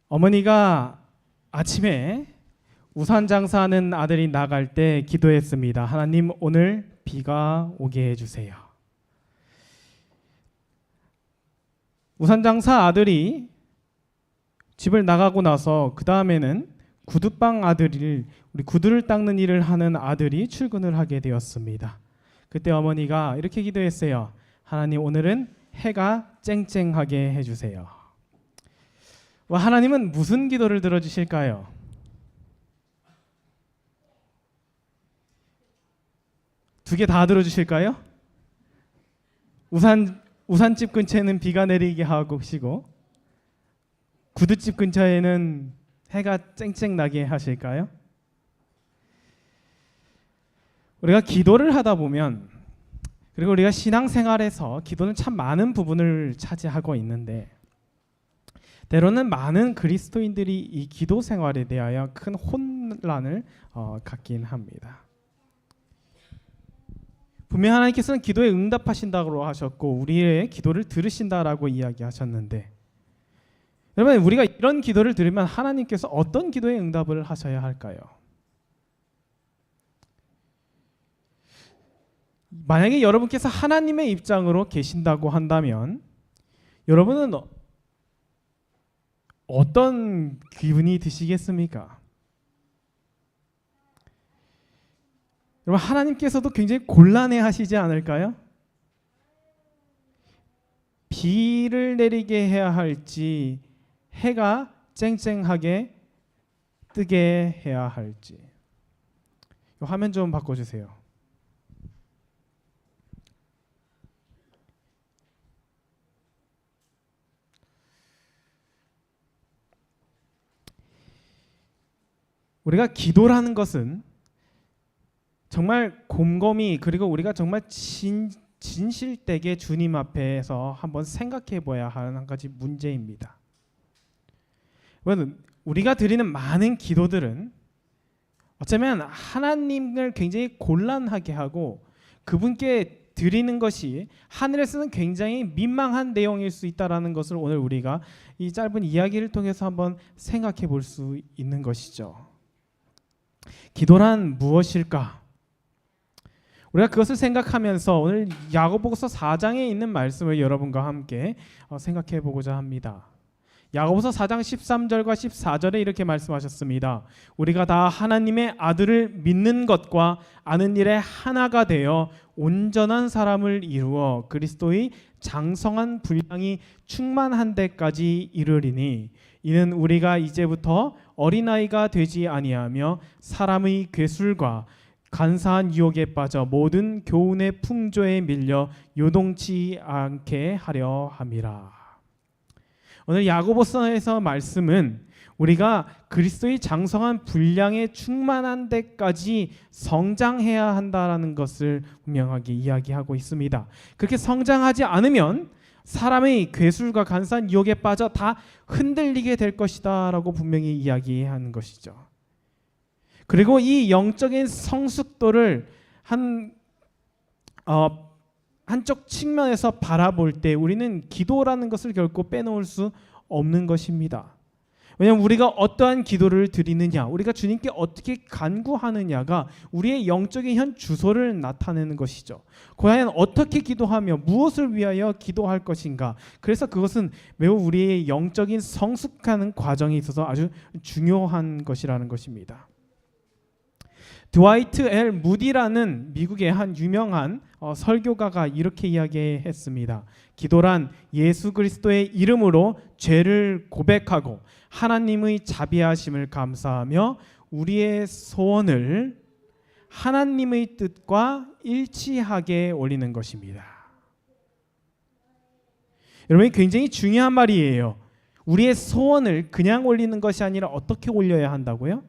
어머니가 아침에 우산 장사하는 아들이 나갈 때 기도했습니다. 하나님, 오늘 비가 오게 해주세요. 우산 장사 아들이 집을 나가고 나서 그 다음에는 구두방 아들을 우리 구두를 닦는 일을 하는 아들이 출근을 하게 되었습니다. 그때 어머니가 이렇게 기도했어요. 하나님, 오늘은 해가 쨍쨍하게 해주세요. 하나님은 무슨 기도를 들어주실까요? 두 개 다 들어주실까요? 우산집 근처에는 비가 내리게 하시고 구두집 근처에는 해가 쨍쨍 나게 하실까요? 우리가 기도를 하다 보면, 그리고 우리가 신앙생활에서 기도는 참 많은 부분을 차지하고 있는데, 때로는 많은 그리스도인들이 이 기도 생활에 대하여 큰 혼란을 갖긴 합니다. 분명 하나님께서는 기도에 응답하신다고 하셨고 우리의 기도를 들으신다라고 이야기하셨는데, 여러분, 우리가 이런 기도를 들으면 하나님께서 어떤 기도에 응답을 하셔야 할까요? 만약에 여러분께서 하나님의 입장으로 계신다고 한다면 여러분은 어떤 기분이 드시겠습니까? 여러분, 하나님께서도 굉장히 곤란해 하시지 않을까요? 비를 내리게 해야 할지, 해가 쨍쨍하게 뜨게 해야 할지. 화면 좀 바꿔주세요. 우리가 기도라는 것은 정말 곰곰이, 그리고 우리가 정말 진실되게 주님 앞에서 한번 생각해 봐야 하는 한 가지 문제입니다. 우리가 드리는 많은 기도들은 어쩌면 하나님을 굉장히 곤란하게 하고 그분께 드리는 것이 하늘에서는 굉장히 민망한 내용일 수 있다는 것을 오늘 우리가 이 짧은 이야기를 통해서 한번 생각해 볼 수 있는 것이죠. 기도란 무엇일까? 우리가 그것을 생각하면서 오늘 야고보서 4장에 있는 말씀을 여러분과 함께 생각해 보고자 합니다. 야고보서 4장 13절과 14절에 이렇게 말씀하셨습니다. 우리가 다 하나님의 아들을 믿는 것과 아는 일에 하나가 되어 온전한 사람을 이루어 그리스도의 장성한 분량이 충만한 데까지 이르리니, 이는 우리가 이제부터 어린아이가 되지 아니하며 사람의 괴술과 간사한 유혹에 빠져 모든 교훈의 풍조에 밀려 요동치 않게 하려 함이라. 오늘 야고보서에서 말씀은 우리가 그리스도의 장성한 분량에 충만한 데까지 성장해야 한다라는 것을 분명하게 이야기하고 있습니다. 그렇게 성장하지 않으면 사람의 괴술과 간사한 유혹에 빠져 다 흔들리게 될 것이다 라고 분명히 이야기하는 것이죠. 그리고 이 영적인 성숙도를 한쪽 측면에서 바라볼 때 우리는 기도라는 것을 결코 빼놓을 수 없는 것입니다. 왜냐하면 우리가 어떠한 기도를 드리느냐, 우리가 주님께 어떻게 간구하느냐가 우리의 영적인 현 주소를 나타내는 것이죠. 과연 어떻게 기도하며 무엇을 위하여 기도할 것인가. 그래서 그것은 매우 우리의 영적인 성숙하는 과정에 있어서 아주 중요한 것이라는 것입니다. 드와이트 L 무디라는 미국의 한 유명한 설교가가 이렇게 이야기했습니다. 기도란 예수 그리스도의 이름으로 죄를 고백하고 하나님의 자비하심을 감사하며 우리의 소원을 하나님의 뜻과 일치하게 올리는 것입니다. 여러분, 굉장히 중요한 말이에요. 우리의 소원을 그냥 올리는 것이 아니라 어떻게 올려야 한다고요?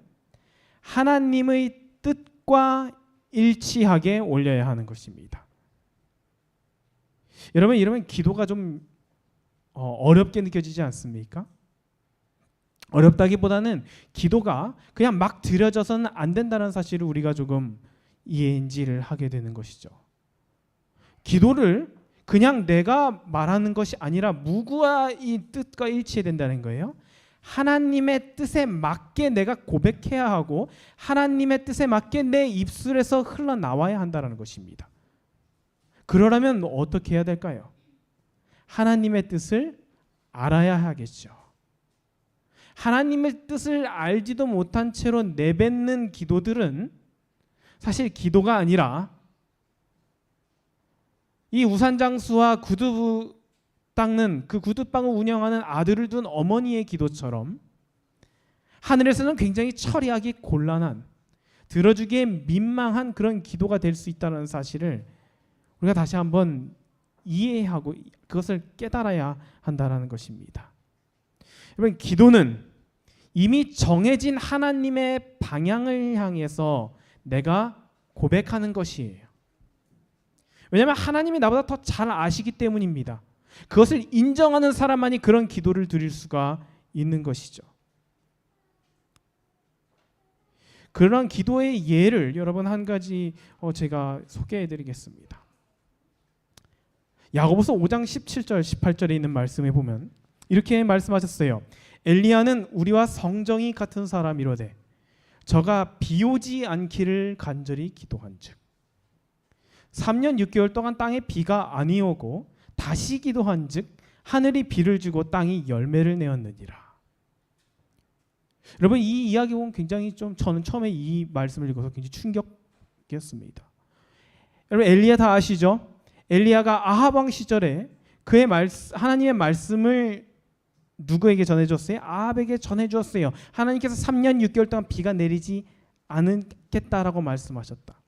하나님의 뜻과 일치하게 올려야 하는 것입니다. 여러분, 이러면 기도가 좀 어렵게 느껴지지 않습니까? 어렵다기보다는 기도가 그냥 막 드려져서는 안 된다는 사실을 우리가 조금 이해인지를 하게 되는 것이죠. 기도를 그냥 내가 말하는 것이 아니라 무구와 이 뜻과 일치해야 된다는 거예요. 하나님의 뜻에 맞게 내가 고백해야 하고 하나님의 뜻에 맞게 내 입술에서 흘러나와야 한다는 것입니다. 그러려면 어떻게 해야 될까요? 하나님의 뜻을 알아야 하겠죠. 하나님의 뜻을 알지도 못한 채로 내뱉는 기도들은 사실 기도가 아니라 이 우산장수와 구두 닦는 그 구두방을 운영하는 아들을 둔 어머니의 기도처럼 하늘에서는 굉장히 처리하기 곤란한, 들어주기에 민망한 그런 기도가 될 수 있다는 사실을 우리가 다시 한번 이해하고 그것을 깨달아야 한다는 것입니다. 여러분, 기도는 이미 정해진 하나님의 방향을 향해서 내가 고백하는 것이에요. 왜냐하면 하나님이 나보다 더 잘 아시기 때문입니다. 그것을 인정하는 사람만이 그런 기도를 드릴 수가 있는 것이죠. 그러한 기도의 예를 여러분 한 가지 제가 소개해 드리겠습니다. 야고보서 5장 17절 18절에 있는 말씀에 보면 이렇게 말씀하셨어요. 엘리야는 우리와 성정이 같은 사람이로되 저가 비 오지 않기를 간절히 기도한즉 3년 6개월 동안 땅에 비가 아니 오고 다시 기도한즉 하늘이 비를 주고 땅이 열매를 내었느니라. 여러분, 이 이야기 보면 굉장히 저는 처음에 이 말씀을 읽어서 굉장히 충격이었습니다. 여러분, 엘리야 다 아시죠? 엘리야가 아합 왕 시절에 그의 하나님의 말씀을 누구에게 전해줬어요? 아합에게 전해주었어요. 하나님께서 3년 6개월 동안 비가 내리지 않겠다라고 말씀하셨다.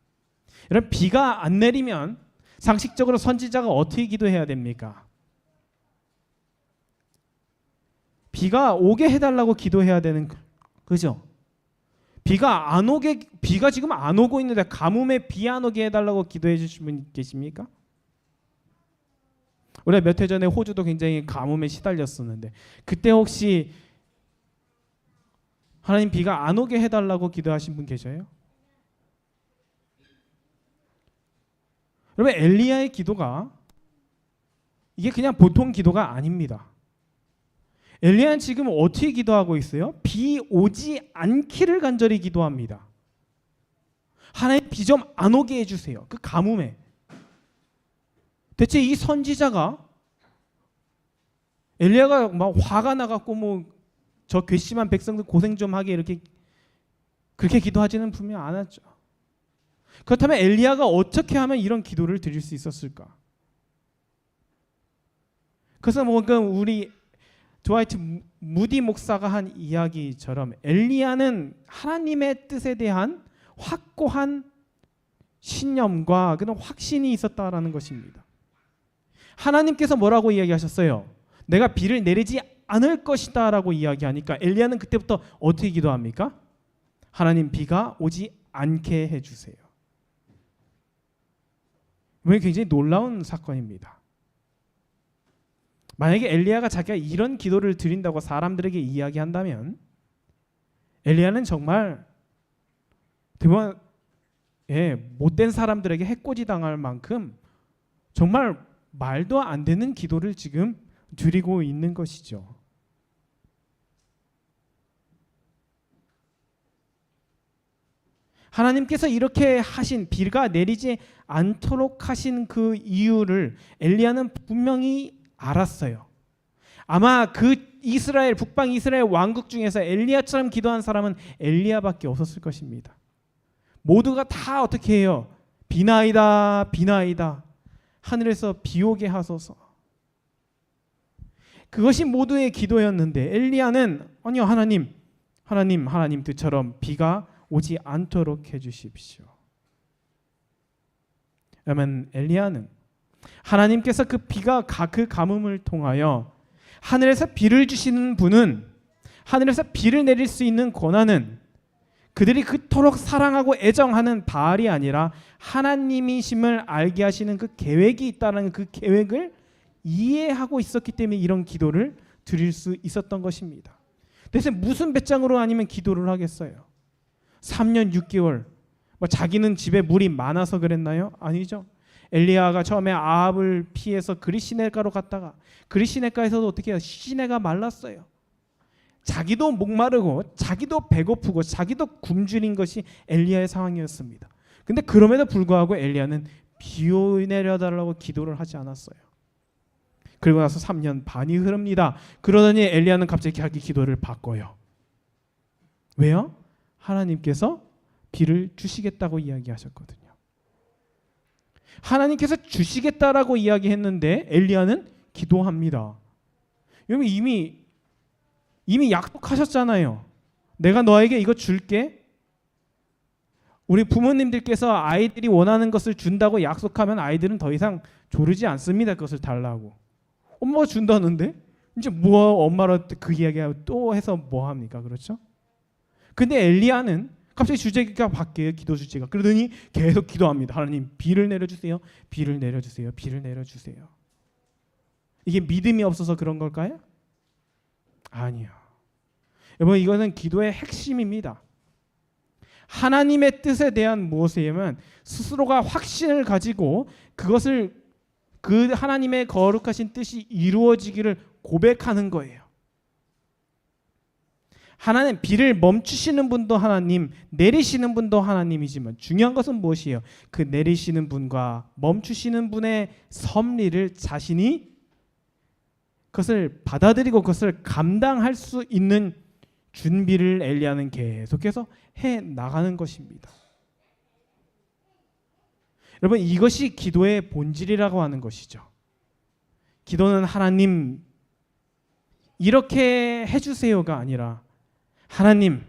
여러분, 비가 안 내리면 상식적으로 선지자가 어떻게 기도해야 됩니까? 비가 오게 해달라고 기도해야 되는 그죠? 비가 지금 안 오고 있는데 가뭄에 비 안 오게 해달라고 기도해 주신 분 계십니까? 우리가 몇 해 전에 호주도 굉장히 가뭄에 시달렸었는데 그때 혹시 하나님 비가 안 오게 해달라고 기도하신 분 계셔요? 여러분, 엘리야의 기도가 이게 그냥 보통 기도가 아닙니다. 엘리야는 지금 어떻게 기도하고 있어요? 비 오지 않기를 간절히 기도합니다. 하나님 비 좀 안 오게 해주세요. 그 가뭄에. 대체 이 선지자가 엘리야가 막 화가 나갖고 저 괘씸한 백성들 고생 좀 하게 이렇게 그렇게 기도하지는 분명 않았죠. 그렇다면 엘리야가 어떻게 하면 이런 기도를 드릴 수 있었을까? 그래서 우리 드와이트 무디 목사가 한 이야기처럼 엘리야는 하나님의 뜻에 대한 확고한 신념과 그런 확신이 있었다라는 것입니다. 하나님께서 뭐라고 이야기하셨어요? 내가 비를 내리지 않을 것이다 라고 이야기하니까 엘리야는 그때부터 어떻게 기도합니까? 하나님, 비가 오지 않게 해주세요. 굉장히 놀라운 사건입니다. 만약에 엘리야가 자기가 이런 기도를 드린다고 사람들에게 이야기한다면 엘리야는 정말 못된 사람들에게 해코지 당할 만큼 정말 말도 안 되는 기도를 지금 드리고 있는 것이죠. 하나님께서 이렇게 하신, 비가 내리지 않도록 하신 그 이유를 엘리야는 분명히 알았어요. 아마 그 북방 이스라엘 왕국 중에서 엘리야처럼 기도한 사람은 엘리야밖에 없었을 것입니다. 모두가 다 어떻게 해요? 비나이다, 비나이다. 하늘에서 비 오게 하소서. 그것이 모두의 기도였는데 엘리야는 아니요, 하나님 뜻처럼 비가 오지 않도록 해주십시오. 그러면 엘리야는 하나님께서 그 가뭄을 통하여 하늘에서 비를 주시는 분은, 하늘에서 비를 내릴 수 있는 권한은 그들이 그토록 사랑하고 애정하는 바알이 아니라 하나님이심을 알게 하시는 그 계획이 있다는 그 계획을 이해하고 있었기 때문에 이런 기도를 드릴 수 있었던 것입니다. 대체 무슨 배짱으로 아니면 기도를 하겠어요? 3년 6개월 자기는 집에 물이 많아서 그랬나요? 아니죠. 엘리야가 처음에 아합을 피해서 그릿시내가로 갔다가 그릿시내가에서도 어떻게 해요? 시내가 말랐어요. 자기도 목마르고 자기도 배고프고 자기도 굶주린 것이 엘리야의 상황이었습니다. 근데 그럼에도 불구하고 엘리야는 비 내려달라고 기도를 하지 않았어요. 그리고 나서 3년 반이 흐릅니다. 그러더니 엘리야는 갑자기 자기 기도를 바꿔요. 왜요? 하나님께서 비를 주시겠다고 이야기하셨거든요. 하나님께서 주시겠다라고 이야기했는데 엘리야는 기도합니다. 여러분 이미 약속하셨잖아요. 내가 너에게 이거 줄게. 우리 부모님들께서 아이들이 원하는 것을 준다고 약속하면 아이들은 더 이상 조르지 않습니다. 그것을 달라고. 엄마가 준다는데 이제 뭐 엄마랑 그 이야기하고 또 해서 뭐 합니까? 그렇죠? 근데 엘리야는 갑자기 주제가 바뀌어요. 기도 주제가. 그러더니 계속 기도합니다. 하나님 비를 내려주세요. 비를 내려주세요. 비를 내려주세요. 이게 믿음이 없어서 그런 걸까요? 아니요. 여러분 이거는 기도의 핵심입니다. 하나님의 뜻에 대한 무엇이냐면 스스로가 확신을 가지고 그것을 그 하나님의 거룩하신 뜻이 이루어지기를 고백하는 거예요. 하나님 비를 멈추시는 분도 하나님, 내리시는 분도 하나님이지만 중요한 것은 무엇이에요? 그 내리시는 분과 멈추시는 분의 섭리를 자신이 그것을 받아들이고 그것을 감당할 수 있는 준비를 엘리야는 계속해서 해 나가는 것입니다. 여러분 이것이 기도의 본질이라고 하는 것이죠. 기도는 하나님 이렇게 해주세요가 아니라 하나님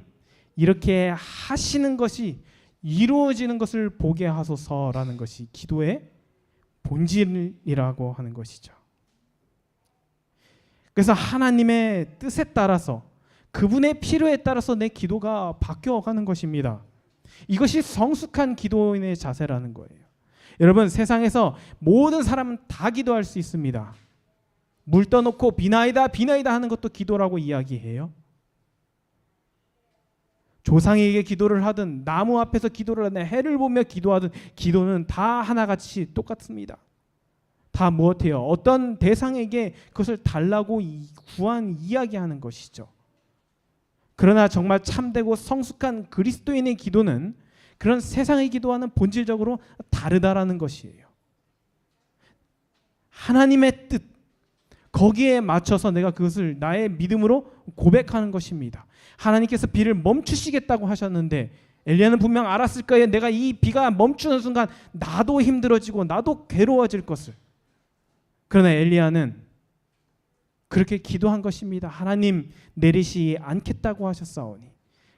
이렇게 하시는 것이 이루어지는 것을 보게 하소서라는 것이 기도의 본질이라고 하는 것이죠. 그래서 하나님의 뜻에 따라서 그분의 필요에 따라서 내 기도가 바뀌어가는 것입니다. 이것이 성숙한 기도인의 자세라는 거예요. 여러분 세상에서 모든 사람은 다 기도할 수 있습니다. 물 떠놓고 비나이다 비나이다 하는 것도 기도라고 이야기해요. 조상에게 기도를 하든 나무 앞에서 기도를 하든 해를 보며 기도하든 기도는 다 하나같이 똑같습니다. 다 무엇해요? 어떤 대상에게 그것을 달라고 구한 이야기하는 것이죠. 그러나 정말 참되고 성숙한 그리스도인의 기도는 그런 세상의 기도와는 본질적으로 다르다라는 것이에요. 하나님의 뜻 거기에 맞춰서 내가 그것을 나의 믿음으로 고백하는 것입니다. 하나님께서 비를 멈추시겠다고 하셨는데 엘리야는 분명 알았을 거예요. 내가 이 비가 멈추는 순간 나도 힘들어지고 나도 괴로워질 것을. 그러나 엘리야는 그렇게 기도한 것입니다. 하나님 내리시 않겠다고 하셨사오니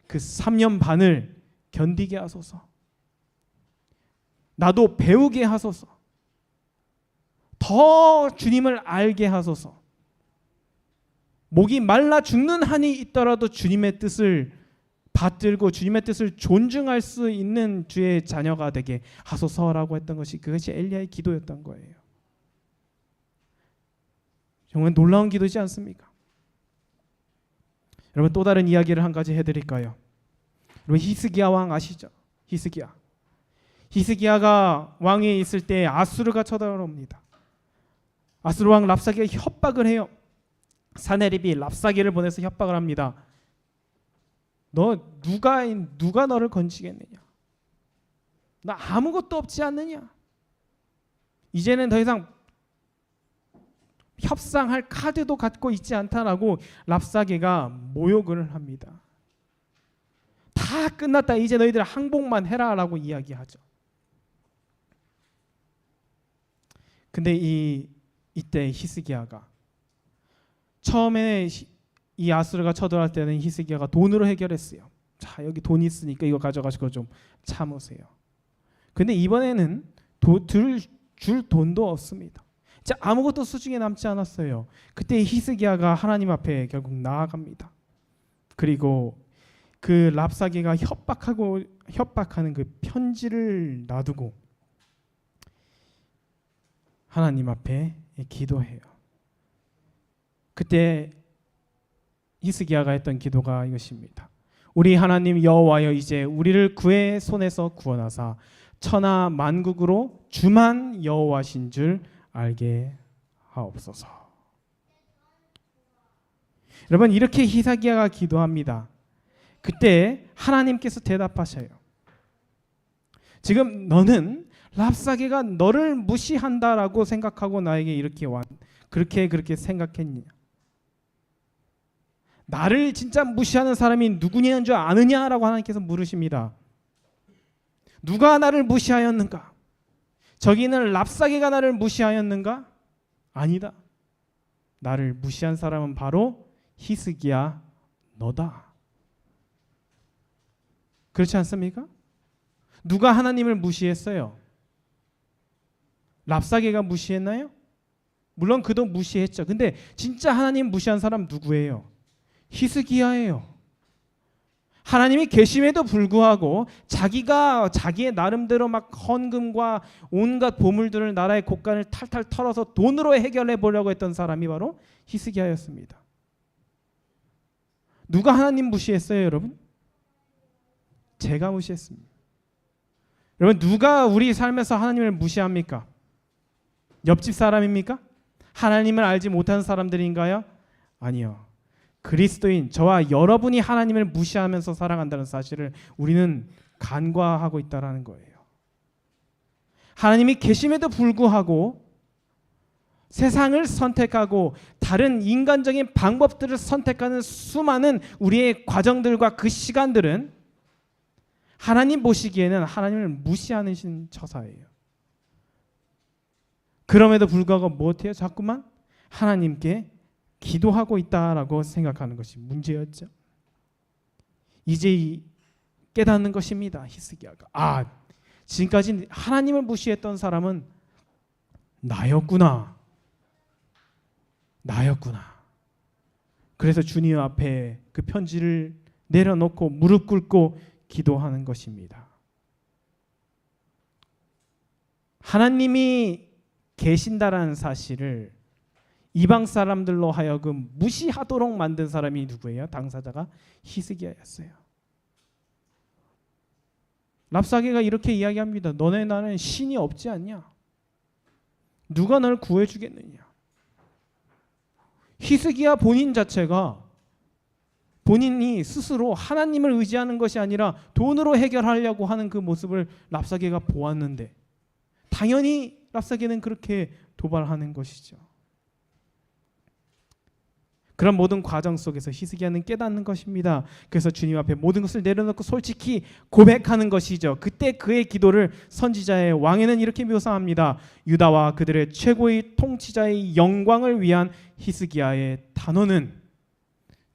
그 3년 반을 견디게 하소서. 나도 배우게 하소서. 더 주님을 알게 하소서. 목이 말라 죽는 한이 있더라도 주님의 뜻을 받들고 주님의 뜻을 존중할 수 있는 주의 자녀가 되게 하소서라고 했던 것이 그것이 엘리야의 기도였던 거예요. 정말 놀라운 기도지 않습니까? 여러분 또 다른 이야기를 한 가지 해드릴까요? 여러분 히스기야 왕 아시죠? 히스기야가 왕위에 있을 때 아수르가 쳐들어옵니다. 아수르 왕 랍사기가 협박을 해요. 사네립이 랍사기를 보내서 협박을 합니다. 너 누가 너를 건지겠느냐? 나 아무것도 없지 않느냐? 이제는 더 이상 협상할 카드도 갖고 있지 않다라고 랍사게가 모욕을 합니다. 다 끝났다. 이제 너희들 항복만 해라라고 이야기하죠. 근데 이때 히스기야가 처음에 이 아수르가 쳐들어갈 때는 히스기야가 돈으로 해결했어요. 자 여기 돈 있으니까 이거 가져가시고 좀 참으세요. 근데 이번에는 줄 돈도 없습니다. 자 아무것도 수중에 남지 않았어요. 그때 히스기야가 하나님 앞에 결국 나아갑니다. 그리고 그 랍사게가 협박하는 그 편지를 놔두고 하나님 앞에 기도해요. 그때 히스기야가 했던 기도가 이것입니다. 우리 하나님 여호와여 이제 우리를 그의 손에서 구원하사 천하 만국으로 주만 여호와신 줄 알게 하옵소서. 여러분 이렇게 히스기야가 기도합니다. 그때 하나님께서 대답하셔요. 지금 너는 랍사게가 너를 무시한다라고 생각하고 나에게 이렇게 그렇게 생각했느냐? 나를 진짜 무시하는 사람이 누구냐는 줄 아느냐라고 하나님께서 물으십니다. 누가 나를 무시하였는가? 저기는 랍사게가 나를 무시하였는가? 아니다. 나를 무시한 사람은 바로 히스기야 너다. 그렇지 않습니까? 누가 하나님을 무시했어요? 랍사게가 무시했나요? 물론 그도 무시했죠. 근데 진짜 하나님 무시한 사람 누구예요? 히스기야예요. 하나님이 계심에도 불구하고 자기가 자기의 나름대로 막 헌금과 온갖 보물들을 나라의 곳간을 탈탈 털어서 돈으로 해결해 보려고 했던 사람이 바로 히스기야였습니다. 누가 하나님 무시했어요, 여러분? 제가 무시했습니다. 여러분 누가 우리 삶에서 하나님을 무시합니까? 옆집 사람입니까? 하나님을 알지 못하는 사람들인가요? 아니요. 그리스도인 저와 여러분이 하나님을 무시하면서 살아간다는 사실을 우리는 간과하고 있다는 거예요. 하나님이 계심에도 불구하고 세상을 선택하고 다른 인간적인 방법들을 선택하는 수많은 우리의 과정들과 그 시간들은 하나님 보시기에는 하나님을 무시하는 처사예요. 그럼에도 불구하고 못해요? 자꾸만 하나님께 기도하고 있다라고 생각하는 것이 문제였죠. 이제 깨닫는 것입니다. 히스기야가 지금까지 하나님을 무시했던 사람은 나였구나. 그래서 주님 앞에 그 편지를 내려놓고 무릎 꿇고 기도하는 것입니다. 하나님이 계신다라는 사실을 이방 사람들로 하여금 무시하도록 만든 사람이 누구예요? 당사자가 히스기야였어요. 랍사게가 이렇게 이야기합니다. 너네 나는 신이 없지 않냐? 누가 널 구해주겠느냐? 히스기야 본인 자체가 본인이 스스로 하나님을 의지하는 것이 아니라 돈으로 해결하려고 하는 그 모습을 랍사게가 보았는데 당연히 랍사게는 그렇게 도발하는 것이죠. 그런 모든 과정 속에서 히스기야는 깨닫는 것입니다. 그래서 주님 앞에 모든 것을 내려놓고 솔직히 고백하는 것이죠. 그때 그의 기도를 선지자의 왕에는 이렇게 묘사합니다. 유다와 그들의 최고의 통치자의 영광을 위한 히스기야의 단언은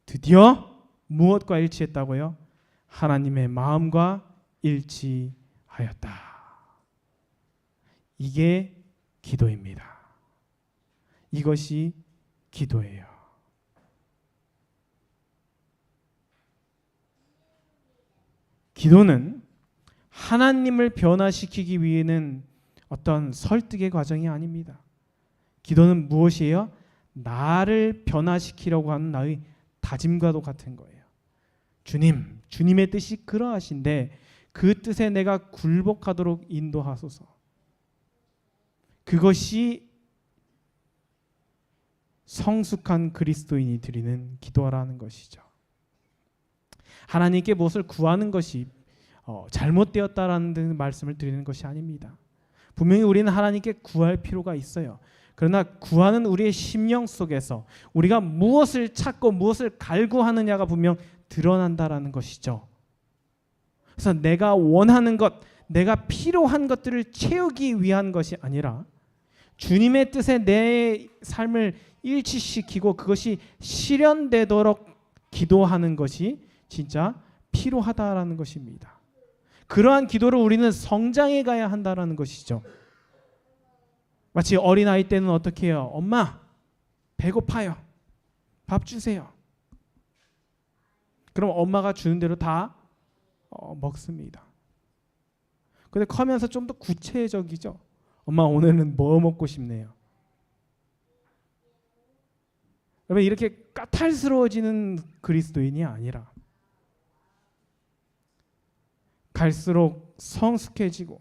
드디어 무엇과 일치했다고요? 하나님의 마음과 일치하였다. 이게 기도입니다. 이것이 기도예요. 기도는 하나님을 변화시키기 위해는 어떤 설득의 과정이 아닙니다. 기도는 무엇이에요? 나를 변화시키려고 하는 나의 다짐과도 같은 거예요. 주님의 뜻이 그러하신데 그 뜻에 내가 굴복하도록 인도하소서. 그것이 성숙한 그리스도인이 드리는 기도라는 것이죠. 하나님께 무엇을 구하는 것이 잘못되었다라는 말씀을 드리는 것이 아닙니다. 분명히 우리는 하나님께 구할 필요가 있어요. 그러나 구하는 우리의 심령 속에서 우리가 무엇을 찾고 무엇을 갈구하느냐가 분명 드러난다라는 것이죠. 그래서 내가 원하는 것, 내가 필요한 것들을 채우기 위한 것이 아니라 주님의 뜻에 내 삶을 일치시키고 그것이 실현되도록 기도하는 것이 진짜 필요하다라는 것입니다. 그러한 기도를 우리는 성장해 가야 한다라는 것이죠. 마치 어린아이 때는 어떻게 해요? 엄마 배고파요. 밥 주세요. 그럼 엄마가 주는 대로 다 먹습니다. 근데 커면서 좀 더 구체적이죠. 엄마 오늘은 뭐 먹고 싶네요. 여러분 이렇게 까탈스러워지는 그리스도인이 아니라 갈수록 성숙해지고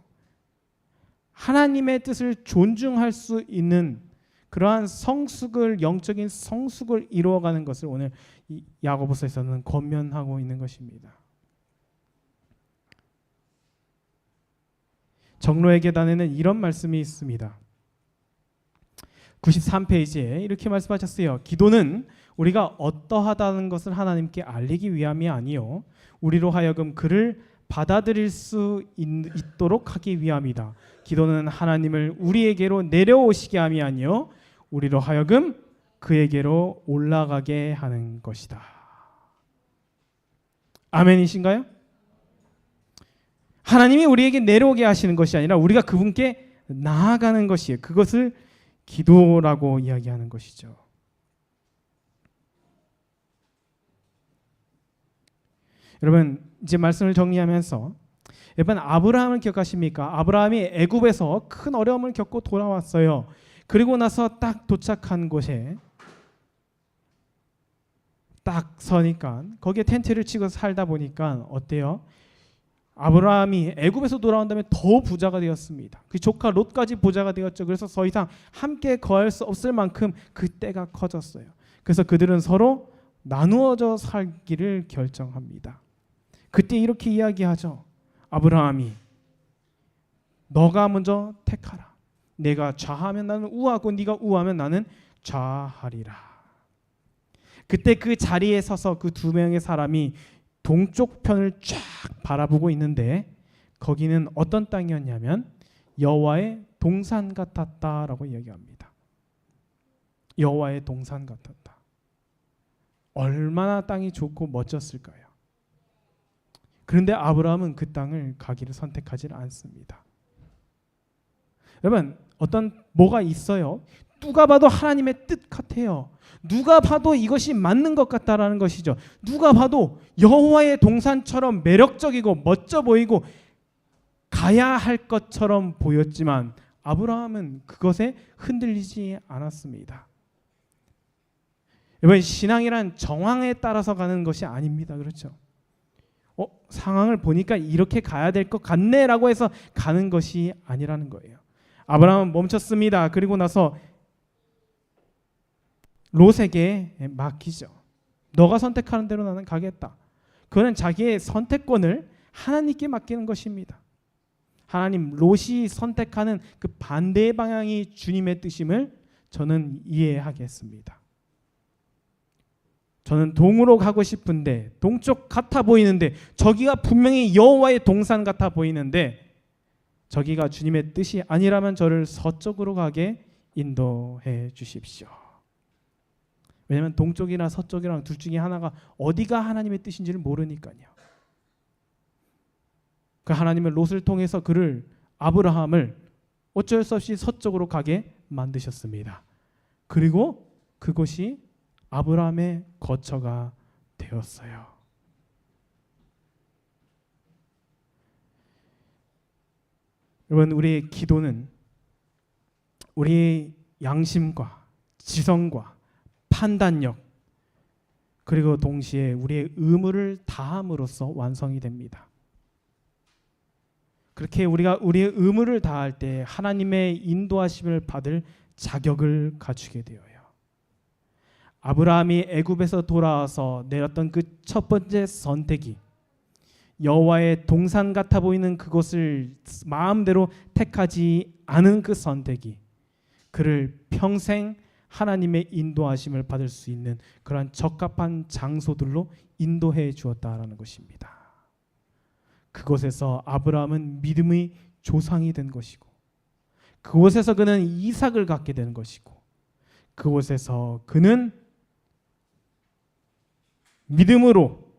하나님의 뜻을 존중할 수 있는 그러한 성숙을, 영적인 성숙을 이루어가는 것을 오늘 이 야고보서에서는 권면하고 있는 것입니다. 정로의 계단에는 이런 말씀이 있습니다. 93페이지에 이렇게 말씀하셨어요. 기도는 우리가 어떠하다는 것을 하나님께 알리기 위함이 아니요 우리로 하여금 그를 받아들일 수 있도록 하기 위함이다. 기도는 하나님을 우리에게로 내려오시게 함이 아니요 우리로 하여금 그에게로 올라가게 하는 것이다. 아멘이신가요? 하나님이 우리에게 내려오게 하시는 것이 아니라 우리가 그분께 나아가는 것이에요. 그것을 기도라고 이야기하는 것이죠. 여러분 이제 말씀을 정리하면서 여러분 아브라함을 기억하십니까? 아브라함이 애굽에서 큰 어려움을 겪고 돌아왔어요. 그리고 나서 딱 도착한 곳에 딱 서니까 거기에 텐트를 치고 살다 보니까 어때요? 아브라함이 애굽에서 돌아온 다음에 더 부자가 되었습니다. 그 조카 롯까지 부자가 되었죠. 그래서 더 이상 함께 거할 수 없을 만큼 그 때가 커졌어요. 그래서 그들은 서로 나누어져 살기를 결정합니다. 그때 이렇게 이야기하죠. 아브라함이 너가 먼저 택하라. 내가 좌하면 나는 우하고 네가 우하면 나는 좌하리라. 그때 그 자리에 서서 그 두 명의 사람이 동쪽 편을 쫙 바라보고 있는데 거기는 어떤 땅이었냐면 여호와의 동산 같았다라고 이야기합니다. 여호와의 동산 같았다. 얼마나 땅이 좋고 멋졌을까요? 그런데 아브라함은 그 땅을 가기를 선택하지 않습니다. 여러분 뭐가 있어요? 누가 봐도 하나님의 뜻 같아요. 누가 봐도 이것이 맞는 것 같다라는 것이죠. 누가 봐도 여호와의 동산처럼 매력적이고 멋져 보이고 가야 할 것처럼 보였지만 아브라함은 그것에 흔들리지 않았습니다. 여러분 신앙이란 정황에 따라서 가는 것이 아닙니다. 그렇죠? 상황을 보니까 이렇게 가야 될 것 같네라고 해서 가는 것이 아니라는 거예요. 아브라함은 멈췄습니다. 그리고 나서 롯에게 맡기죠. 너가 선택하는 대로 나는 가겠다. 그는 자기의 선택권을 하나님께 맡기는 것입니다. 하나님 롯이 선택하는 그 반대의 방향이 주님의 뜻임을 저는 이해하겠습니다. 저는 동으로 가고 싶은데 동쪽 같아 보이는데 저기가 분명히 여호와의 동산 같아 보이는데 저기가 주님의 뜻이 아니라면 저를 서쪽으로 가게 인도해 주십시오. 왜냐하면 동쪽이나 서쪽이랑 둘 중에 하나가 어디가 하나님의 뜻인지를 모르니까요. 그 하나님의 롯을 통해서 아브라함을 어쩔 수 없이 서쪽으로 가게 만드셨습니다. 그리고 그곳이 아브라함의 거처가 되었어요. 여러분 우리의 기도는 우리의 양심과 지성과 판단력 그리고 동시에 우리의 의무를 다함으로써 완성이 됩니다. 그렇게 우리가 우리의 의무를 다할 때 하나님의 인도하심을 받을 자격을 갖추게 되어요. 아브라함이 애굽에서 돌아와서 내렸던 그 첫 번째 선택이 여호와의 동산 같아 보이는 그곳을 마음대로 택하지 않은 그 선택이 그를 평생 하나님의 인도하심을 받을 수 있는 그러한 적합한 장소들로 인도해 주었다라는 것입니다. 그곳에서 아브라함은 믿음의 조상이 된 것이고 그곳에서 그는 이삭을 갖게 되는 것이고 그곳에서 그는 믿음으로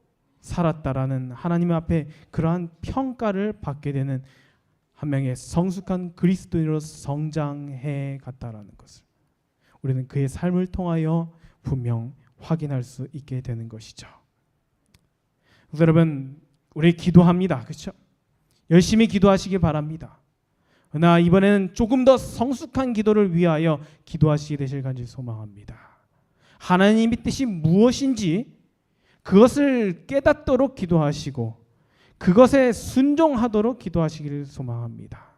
살았다라는 하나님 앞에 그러한 평가를 받게 되는 한 명의 성숙한 그리스도인으로 성장해 갔다라는 것을 우리는 그의 삶을 통하여 분명 확인할 수 있게 되는 것이죠. 그래서 여러분 우리 기도합니다. 그렇죠? 열심히 기도하시기 바랍니다. 그러나 이번에는 조금 더 성숙한 기도를 위하여 기도하시게 되실 간절 소망합니다. 하나님의 뜻이 무엇인지 그것을 깨닫도록 기도하시고 그것에 순종하도록 기도하시기를 소망합니다.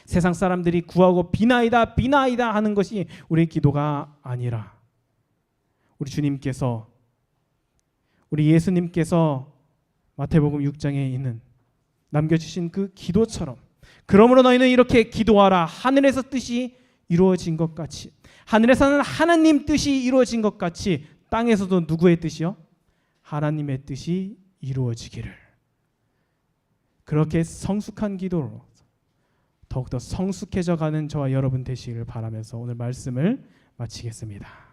세상 사람들이 구하고 비나이다 비나이다 하는 것이 우리의 기도가 아니라 우리 주님께서 우리 예수님께서 마태복음 6장에 있는 남겨주신 그 기도처럼 그러므로 너희는 이렇게 기도하라. 하늘에서 뜻이 이루어진 것 같이 하늘에서는 하나님 뜻이 이루어진 것 같이 땅에서도 누구의 뜻이요? 하나님의 뜻이 이루어지기를. 그렇게 성숙한 기도로 더욱더 성숙해져 가는 저와 여러분 되시기를 바라면서 오늘 말씀을 마치겠습니다.